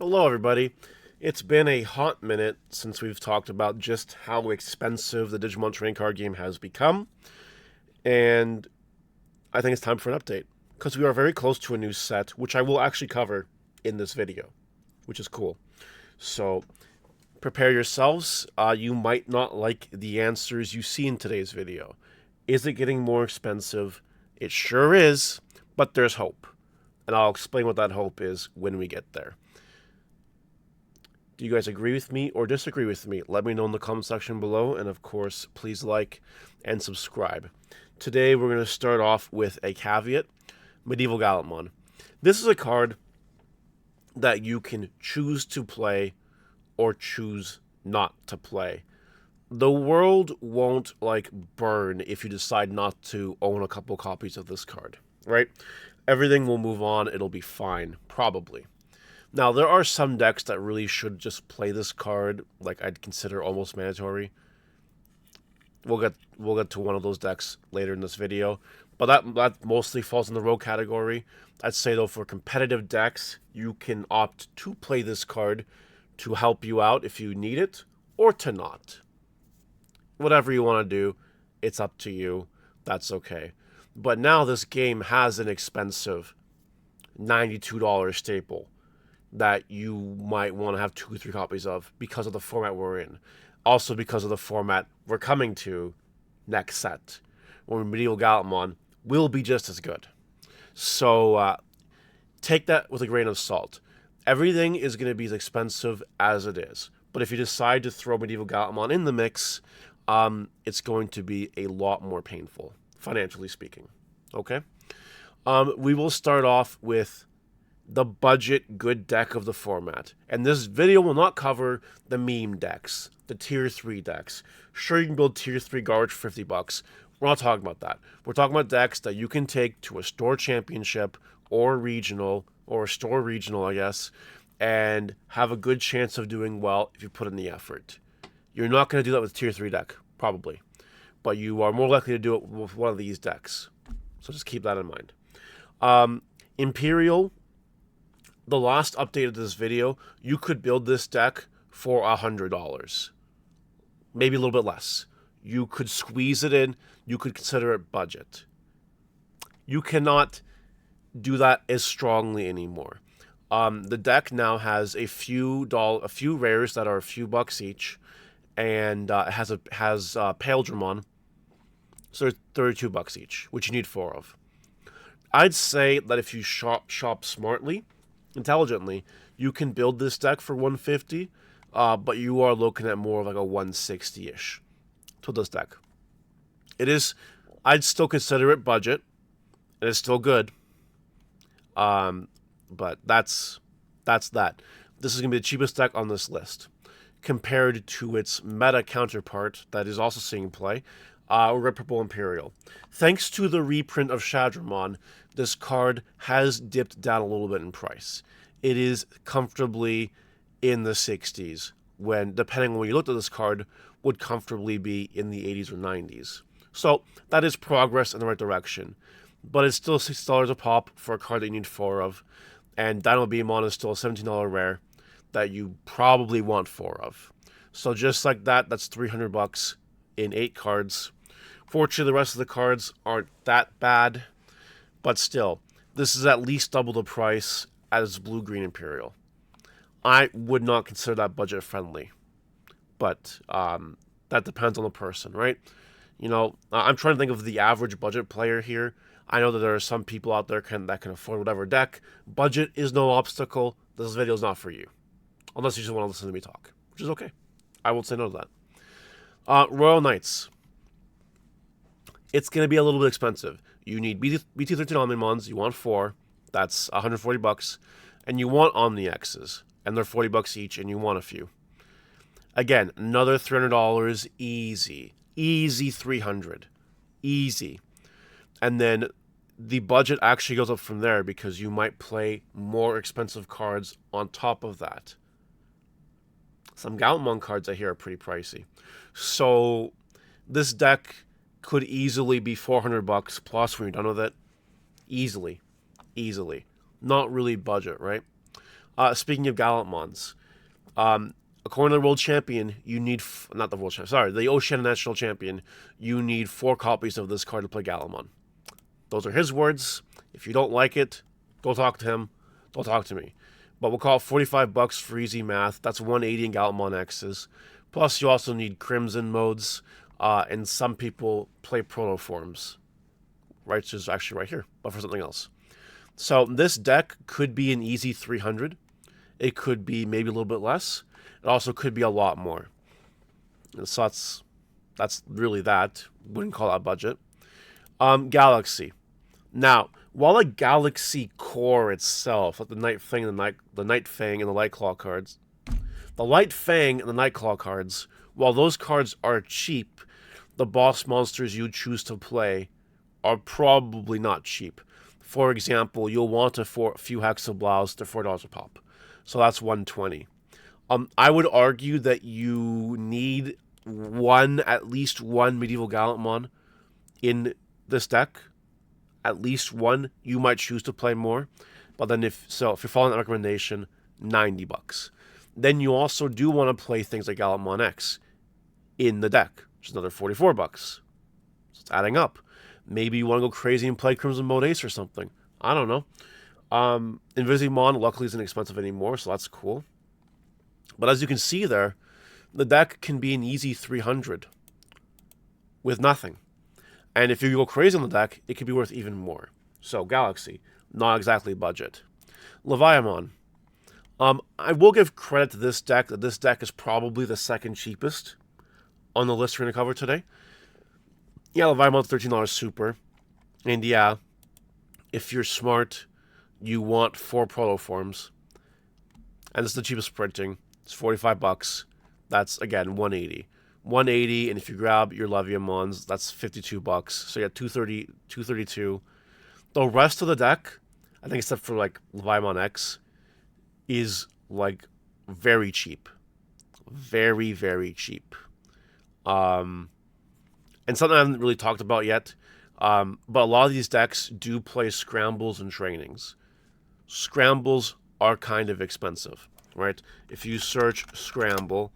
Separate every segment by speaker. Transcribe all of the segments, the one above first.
Speaker 1: Hello, everybody. It's been a hot minute since we've talked about just how expensive the Digimon trading card game has become, and I think it's time for an update because we are very close to a new set, which I will actually cover in this video, which is cool. So prepare yourselves. You might not like the answers you see in today's video. Is it getting more expensive? It sure is, but there's hope, and I'll explain what that hope is when we get there. Do you guys agree with me or disagree with me? Let me know in the comment section below, and of course, please like and subscribe. Today, we're going to start off with a caveat, Medieval Gallantmon. This is a card that you can choose to play or choose not to play. The world won't, burn if you decide not to own a couple copies of this card, right? Everything will move on, it'll be fine, probably. Now, there are some decks that really should just play this card, like I'd consider almost mandatory. We'll get to one of those decks later in this video, but that mostly falls in the rogue category. I'd say though, for competitive decks, you can opt to play this card to help you out if you need it, or to not. Whatever you want to do, it's up to you. That's okay. But now this game has an expensive $92 staple that you might want to have 2 or 3 copies of because of the format we're in. Also because of the format we're coming to next set, where Medieval Gallantmon will be just as good. So take that with a grain of salt. Everything is going to be as expensive as it is. But if you decide to throw Medieval Gallantmon in the mix, it's going to be a lot more painful, financially speaking. Okay? We will start off with the budget good deck of the format. And this video will not cover the meme decks, the tier 3 decks. Sure, you can build tier 3 garbage for $50. We're not talking about that. We're talking about decks that you can take to a store championship or regional, or a store regional, I guess, and have a good chance of doing well if you put in the effort. You're not going to do that with a tier 3 deck, probably. But you are more likely to do it with one of these decks. So just keep that in mind. Imperial, the last update of this video, you could build this deck for $100. Maybe a little bit less. You could squeeze it in. You could consider it budget. You cannot do that as strongly anymore. The deck now has a few rares that are a few bucks each, and it has Paildramon, so they're $32 each, which you need 4 of. I'd say that if you shop smartly, intelligently, you can build this deck for $150, but you are looking at more of like a $160-ish to this deck. I'd still consider it budget, and it's still good. But that's that. This is going to be the cheapest deck on this list, compared to its meta counterpart that is also seeing play, Red Purple Imperial. Thanks to the reprint of Shadramon, this card has dipped down a little bit in price. It is comfortably in the 60s, when, depending on when you looked at this card, would comfortably be in the 80s or 90s. So that is progress in the right direction. But it's still $60 a pop for a card that you need 4 of, and Dynamo Beamon is still a $17 rare that you probably want 4 of. So just like that, that's $300 in 8 cards. Fortunately, the rest of the cards aren't that bad, but still, this is at least double the price as Blue-Green Imperial. I would not consider that budget friendly, but that depends on the person, right? You know, I'm trying to think of the average budget player here. I know that there are some people out there that can afford whatever deck. Budget is no obstacle. This video is not for you, unless you just want to listen to me talk, which is okay. I won't say no to that. Royal Knights. It's going to be a little bit expensive. You need BT13 Omnimons. You want 4. That's $140. And you want OmniXs. And they're $40 each, and you want a few. Again, another $300 easy. Easy $300. Easy. And then the budget actually goes up from there because you might play more expensive cards on top of that. Some Gallantmon cards I hear are pretty pricey. So this deck could easily be $400 plus when you're done with it. Easily. Not really budget, right? Speaking of Gallantmons, according to the world champion, you need not the world champion. Sorry, the Oceania national champion. You need 4 copies of this card to play Gallantmon. Those are his words. If you don't like it, go talk to him. Don't talk to me. But we'll call it $45 for easy math. That's 180 in Gallantmon X's. Plus, you also need Crimson modes, and some people play proto forms. Right, which is actually right here, but for something else. So this deck could be an easy 300. It could be maybe a little bit less. It also could be a lot more. And so that's really that. Wouldn't call that budget. Galaxy. Now, while a Galaxy core itself, like the Night Fang and the Night Fang and the Light Claw cards, the Light Fang and the Night Claw cards, while those cards are cheap, the boss monsters you choose to play are probably not cheap. For example, you'll want a few Hexablaus, they're $4 a pop. So that's $120. I would argue that you need at least one Medieval Gallantmon in this deck. At least one. You might choose to play more. But then if you're following that recommendation, $90. Then you also do want to play things like Gallantmon X in the deck, which is another $44. So it's adding up. Maybe you want to go crazy and play Crimson Mode Ace or something. I don't know. Invisimon luckily isn't expensive anymore, so that's cool. But as you can see there, the deck can be an easy 300 with nothing. And if you go crazy on the deck, it could be worth even more. So Galaxy, not exactly budget. Leviamon. I will give credit to this deck that this deck is probably the second cheapest on the list we're going to cover today. Yeah, Leviamon's $13 super. And yeah, if you're smart, you want 4 proto forms. And this is the cheapest printing. It's $45. That's, again, $180. $180, and if you grab your Leviamons, that's $52. So you got $232. The rest of the deck, I think except for, like, Leviamon X, is, like, very cheap. Very, very cheap. And something I haven't really talked about yet, but a lot of these decks do play scrambles and trainings. Scrambles are kind of expensive, right? If you search scramble,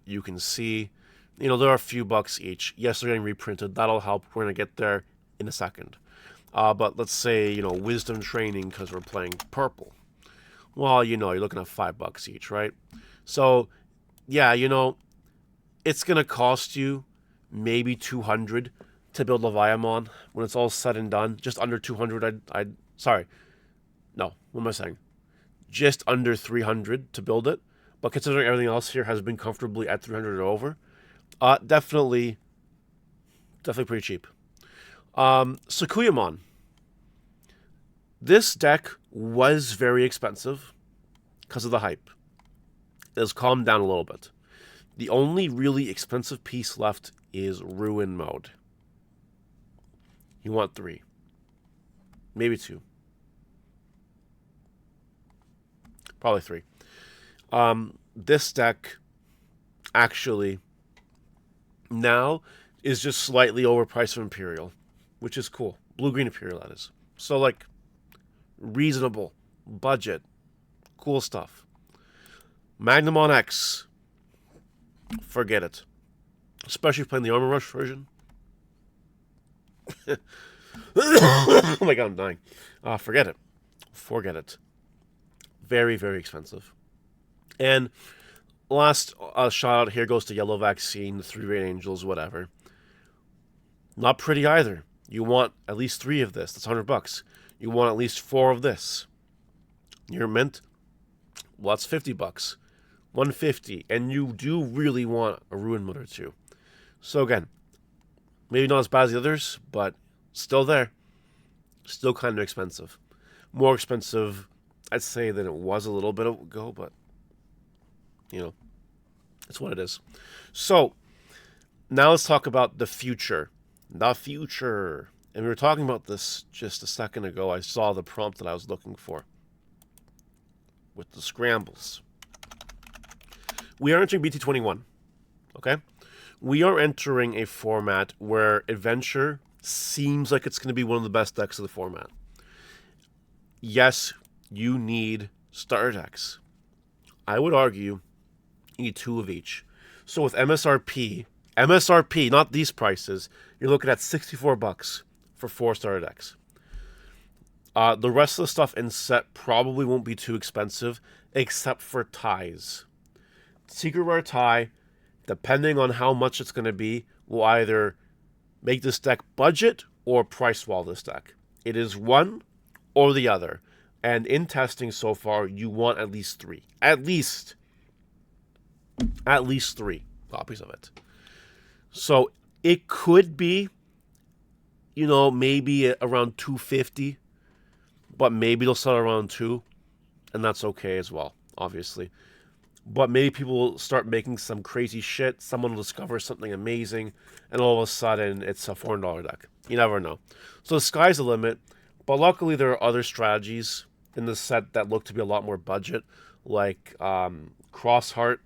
Speaker 1: you can see, there are a few bucks each. Yes, they're getting reprinted. That'll help. We're going to get there in a second. But let's say, wisdom training because we're playing purple. Well, you're looking at $5 each, right? So, yeah, it's going to cost you maybe $200 to build Leviamon when it's all said and done. Just under $200. Sorry. No, what am I saying? Just under $300 to build it. But considering everything else here has been comfortably at $300 or over, definitely pretty cheap. Sakuyamon. This deck was very expensive because of the hype. It has calmed down a little bit. The only really expensive piece left is Ruin mode. You want 3. Maybe 2. Probably 3. This deck actually now is just slightly overpriced for Imperial, which is cool. Blue-green Imperial, that is. So, like, reasonable, budget, cool stuff. Magnamon X. Forget it. Especially playing the Armor Rush version. Oh my god, I'm dying. Forget it. Forget it. Very, very expensive. And last shout out here goes to Yellow Vaccine, 3 Red Angels, whatever. Not pretty either. You want at least 3 of this. That's $100. You want at least 4 of this. Your mint, well, that's $50. $150. And you do really want a Ruin Mode or 2. So again, maybe not as bad as the others, but still there. Still kind of expensive. More expensive, I'd say, than it was a little bit ago, but, it's what it is. So, now let's talk about the future. The future. And we were talking about this just a second ago. I saw the prompt that I was looking for with the scrambles. We are entering BT21, okay? We are entering a format where Adventure seems like it's going to be one of the best decks of the format. Yes, you need starter decks. I would argue you need 2 of each. So with MSRP, not these prices, you're looking at $64 for 4 starter decks. The rest of the stuff in set probably won't be too expensive, except for ties. Secret Rare tie, depending on how much it's going to be, will either make this deck budget or price wall this deck. It is one or the other. And in testing so far, you want at least 3. At least 3 copies of it. So it could be, maybe around 250, but maybe they'll sell around 2, and that's okay as well, obviously. But maybe people will start making some crazy shit. Someone will discover something amazing, and all of a sudden, it's a $400 deck. You never know. So the sky's the limit. But luckily, there are other strategies in the set that look to be a lot more budget, like Crossheart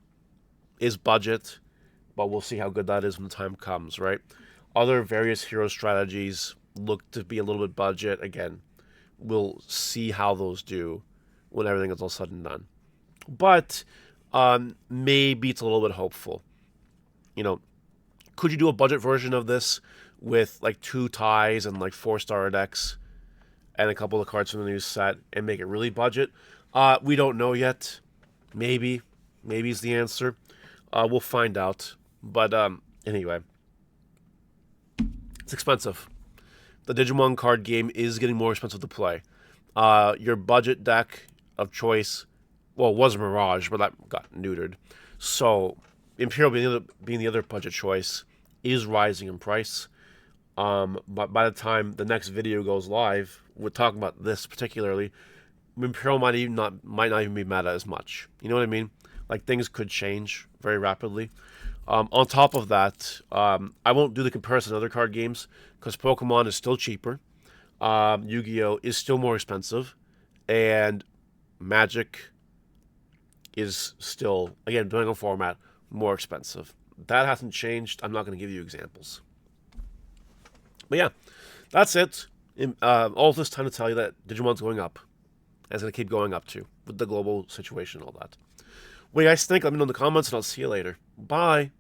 Speaker 1: is budget, but we'll see how good that is when the time comes, right? Other various hero strategies look to be a little bit budget. Again, we'll see how those do when everything is all said and done. But maybe it's a little bit hopeful. Could you do a budget version of this with like 2 ties and like 4 starter decks and a couple of cards from the new set and make it really budget? We don't know yet. Maybe is the answer. We'll find out. But anyway, it's expensive. The Digimon card game is getting more expensive to play. Your budget deck of choice, well, it was Mirage, but that got neutered. So Imperial being the other budget choice is rising in price. But by the time the next video goes live, we're talking about this particularly, Imperial might not even be meta as much. You know what I mean? Like, things could change very rapidly. On top of that, I won't do the comparison to other card games because Pokemon is still cheaper. Yu-Gi-Oh! Is still more expensive. And Magic is still, again, depending on format, more expensive. That hasn't changed. I'm not going to give you examples. But yeah, that's it. All this time to tell you that Digimon's going up. And it's going to keep going up too, with the global situation and all that. What do you guys think? Let me know in the comments, and I'll see you later. Bye.